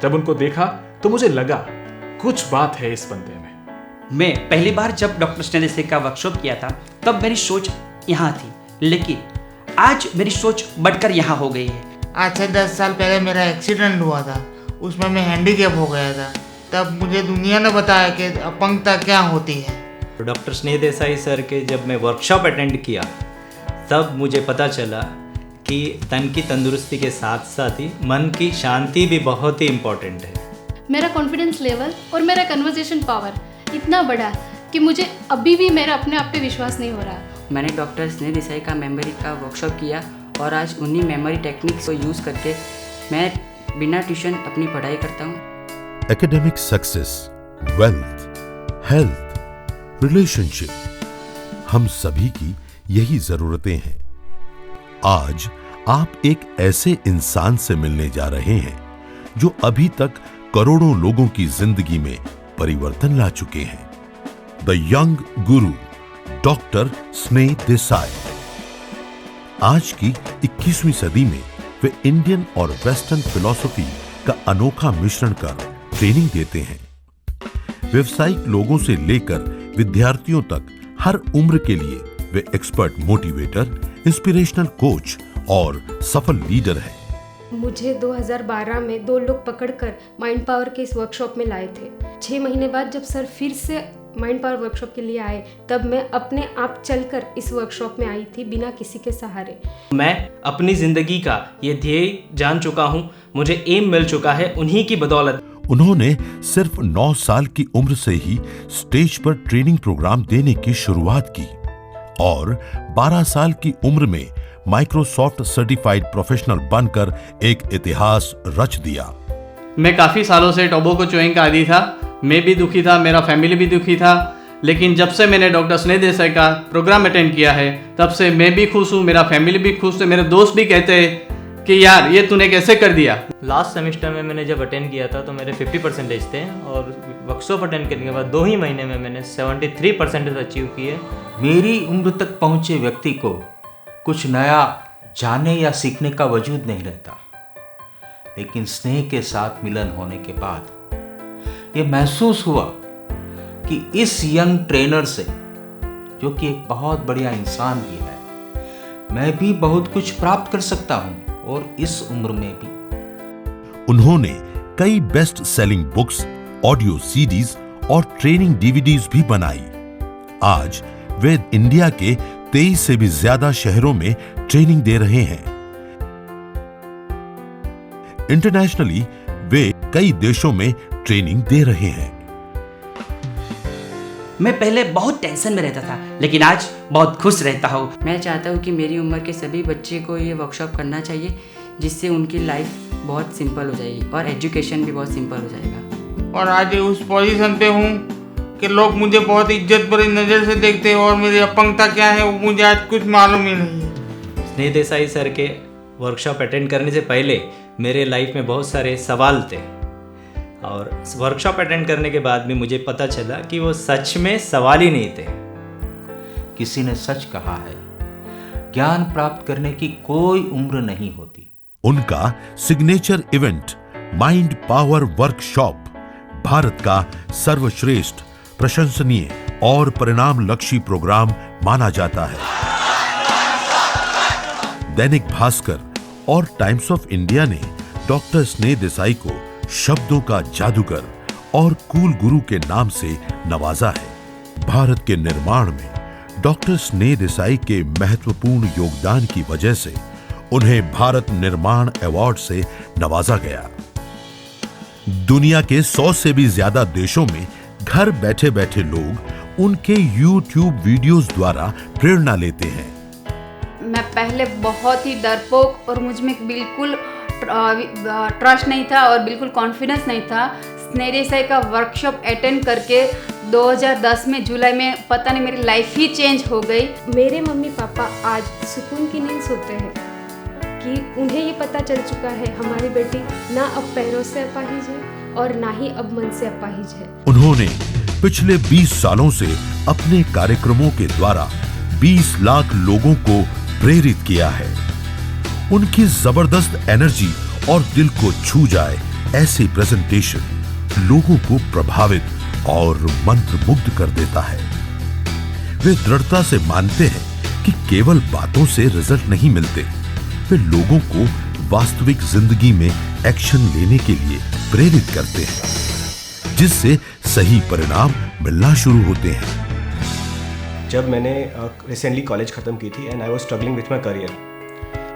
जब उनको देखा तो मुझे लगा कुछ बात है इस बंदे में। मैं पहली बार जब डॉक्टर स्नेह देसाई का वर्कशॉप किया था तब मेरी सोच यहाँ थी, लेकिन आज मेरी सोच बढ़कर यहाँ हो गई है। आज से 10 साल पहले मेरा एक्सीडेंट हुआ था, उसमें मैं हैंडीकैप हो गया था। तब मुझे दुनिया ने बताया कि अपंगता क्या होती है। डॉक्टर स्नेह देसाई सर के जब मैं वर्कशॉप अटेंड किया तब मुझे पता चला कि तन की तंदुरुस्ती के साथ साथ ही मन की शांति भी बहुत ही इम्पोर्टेंट है। मेरा कॉन्फिडेंस लेवल और मेरा कन्वर्सेशन पावर इतना बढ़ा कि मुझे अभी भी मेरा अपने आप पे विश्वास नहीं हो रहा। मैंने डॉक्टर स्नेह देसाई का मेमोरी का वर्कशॉप किया और आज उन्हीं मेमोरी टेक्निक्स को यूज़ करके मैं बिना ट्यूशन अपनी पढ़ाई करता हूँ। Academic success, wealth, health, relationship, हम सभी की यही जरूरतें हैं। आज आप एक ऐसे इंसान से मिलने जा रहे हैं जो अभी तक करोड़ों लोगों की जिंदगी में परिवर्तन ला चुके हैं। द यंग गुरु डॉक्टर स्नेह देसाई आज की 21वीं सदी में वे इंडियन और वेस्टर्न फिलॉसफी का अनोखा मिश्रण कर ट्रेनिंग देते हैं। व्यवसायिक लोगों से लेकर विद्यार्थियों तक हर उम्र के लिए वे एक्सपर्ट मोटिवेटर, इंस्पिरेशनल कोच और सफल लीडर हैं। मुझे 2012 में 2 लोग पकड़कर माइंड पावर के इस वर्कशॉप में लाए थे। 6 महीने बाद जब सर फिर से माइंड पावर वर्कशॉप के लिए आए तब मैं अपने आप चलकर इस वर्कशॉप में आई थी बिना किसी के सहारे। मैं अपनी जिंदगी का ये ध्येय जान चुका हूँ, मुझे एम मिल चुका है उन्हीं की बदौलत। उन्होंने सिर्फ 9 साल की उम्र से ही स्टेज पर ट्रेनिंग प्रोग्राम देने की शुरुआत की और 12 साल की उम्र में माइक्रोसॉफ्ट सर्टिफाइड प्रोफेशनल बनकर एक इतिहास रच दिया। मैं काफ़ी सालों से टोबैको च्यूइंग का आदी था, मैं भी दुखी था, मेरा फैमिली भी दुखी था, लेकिन जब से मैंने डॉक्टर स्नेह देसाई का प्रोग्राम अटेंड किया है तब से मैं भी खुश हूँ, मेरा फैमिली भी खुश है, मेरे दोस्त भी कहते हैं कि यार ये तूने कैसे कर दिया। लास्ट सेमेस्टर में मैंने जब अटेंड किया था तो मेरे 50% थे और वर्कशॉप अटेंड करने के बाद 2 ही महीने में मैंने 73% अचीव किए। मेरी उम्र तक पहुँचे व्यक्ति को कुछ नया जानने या सीखने का वजूद नहीं रहता, लेकिन स्नेह के साथ मिलन होने के बाद ये महसूस हुआ कि इस यंग ट्रेनर से, जो कि एक बहुत बढ़िया इंसान भी है, मैं भी बहुत कुछ प्राप्त कर सकता हूं और इस उम्र में भी। उन्होंने कई best selling books, audio CDs और ट्रेनिंग डीवीडीज भी बनाई। आज वे इंडिया के 23 से भी ज्यादा शहरों में ट्रेनिंग दे रहे हैं। इंटरनेशनली वे कई देशों में ट्रेनिंग दे रहे हैं। मैं पहले बहुत टेंशन में रहता था, लेकिन आज बहुत खुश रहता हूँ। मैं चाहता हूँ कि मेरी उम्र के सभी बच्चे को ये वर्कशॉप करना चाहिए, जिससे उनकी लाइफ बहुत सिंपल हो जाएगी और एजुकेशन भी बहुत सिंपल हो जाएगा। और आज उस पोजीशन पे हूँ कि लोग मुझे बहुत इज्जत भरी नज़र से देखते हैं और मेरी अपंगता क्या है वो मुझे आज कुछ मालूम ही नहीं है। स्नेह देसाई सर के वर्कशॉप अटेंड करने से पहले मेरे लाइफ में बहुत सारे सवाल थे और वर्कशॉप अटेंड करने के बाद भी मुझे पता चला कि वो सच में सवाल ही नहीं थे। किसी ने सच कहा है, ज्ञान प्राप्त करने की कोई उम्र नहीं होती। उनका signature event mind power workshop Bharat का सर्वश्रेष्ठ, प्रशंसनीय और परिणाम लक्ष्य प्रोग्राम माना जाता है। दैनिक भास्कर और टाइम्स ऑफ इंडिया ने डॉक्टर स्नेह देसाई को शब्दों का जादूगर और कूल गुरु के नाम से नवाजा है। भारत के निर्माण में डॉक्टर स्नेह देसाई के महत्वपूर्ण योगदान की वजह से उन्हें भारत निर्माण अवार्ड से नवाजा गया। दुनिया के 100 से भी ज्यादा देशों में घर बैठे बैठे लोग उनके YouTube वीडियोस द्वारा प्रेरणा लेते हैं। मैं पहले बहुत ही डरपोक और मुझ में बिल्कुल ट्रस्ट नहीं था और बिल्कुल कॉन्फिडेंस नहीं था। स्नेह देसाई का वर्कशॉप अटेंड करके 2010 में जुलाई में पता नहीं मेरी लाइफ ही चेंज हो गई। मेरे मम्मी पापा आज सुकून की नींद सोते हैं कि उन्हें ये पता चल चुका है हमारी बेटी ना अब पैरों से अपाहिज है और ना ही अब मन से अपाहिज है। उन्होंने पिछले 20 सालों से अपने कार्यक्रमों के द्वारा 20 लाख लोगों को प्रेरित किया है। उनकी जबरदस्त एनर्जी और दिल को छू जाए ऐसे प्रेजेंटेशन लोगों को प्रभावित और मंत्रमुग्ध कर देता है। वे दृढ़ता से मानते हैं कि केवल बातों से रिजल्ट नहीं मिलते, वे लोगों को वास्तविक जिंदगी में एक्शन लेने के लिए प्रेरित करते हैं, जिससे सही परिणाम मिलना शुरू होते हैं। जब मैंने रिसेंटली कॉलेज ख़त्म की थी and I was struggling with my career,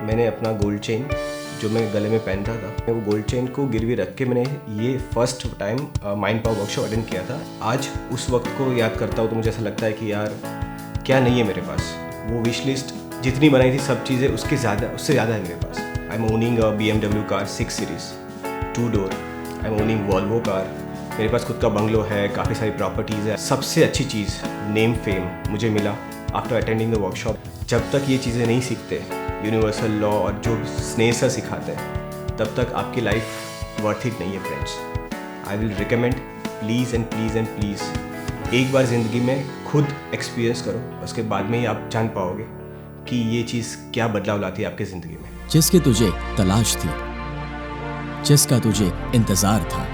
मैंने अपना गोल्ड चेन जो मैं गले में पहनता था, वो गोल्ड चेन को गिरवी रख के मैंने ये first time mind power workshop attend किया था। आज उस वक्त को याद करता हूँ तो मुझे ऐसा लगता है कि यार क्या नहीं है मेरे पास। वो विश लिस्ट जितनी बनाई थी सब चीज़ें उससे ज़्यादा है मेरे पास। I am owning BMW car 6 series 2 door, I am owning Volvo car, मेरे पास खुद का बंगलो है, काफ़ी सारी प्रॉपर्टीज़ है। सबसे अच्छी चीज़ नेम फेम मुझे मिला आफ्टर अटेंडिंग द वर्कशॉप। जब तक ये चीज़ें नहीं सीखते, यूनिवर्सल लॉ और जो स्नेह सर सिखाते हैं, तब तक आपकी लाइफ वर्थ इट नहीं है friends. I will recommend please and please and please एक बार ज़िंदगी में खुद एक्सपीरियंस करो, उसके बाद में ही आप जान पाओगे कि ये चीज़ क्या बदलाव लाती है आपकी ज़िंदगी में। जिसकी तुझे तलाश थी, जिसका तुझे इंतज़ार था,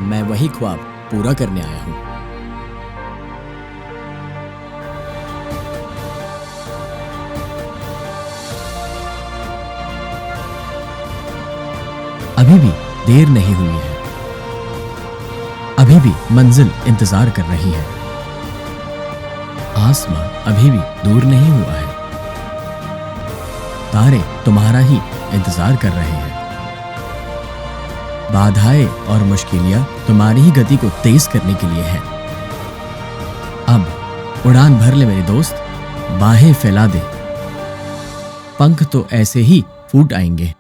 मैं वही ख्वाब पूरा करने आया हूँ। अभी भी देर नहीं हुई है, अभी भी मंजिल इंतजार कर रही है, आसमां अभी भी दूर नहीं हुआ है, तारे तुम्हारा ही इंतजार कर रहे हैं, बाधाएं और मुश्किलियां तुम्हारी ही गति को तेज करने के लिए है। अब उड़ान भर ले मेरे दोस्त, बाहें फैला दे, पंख तो ऐसे ही फूट आएंगे।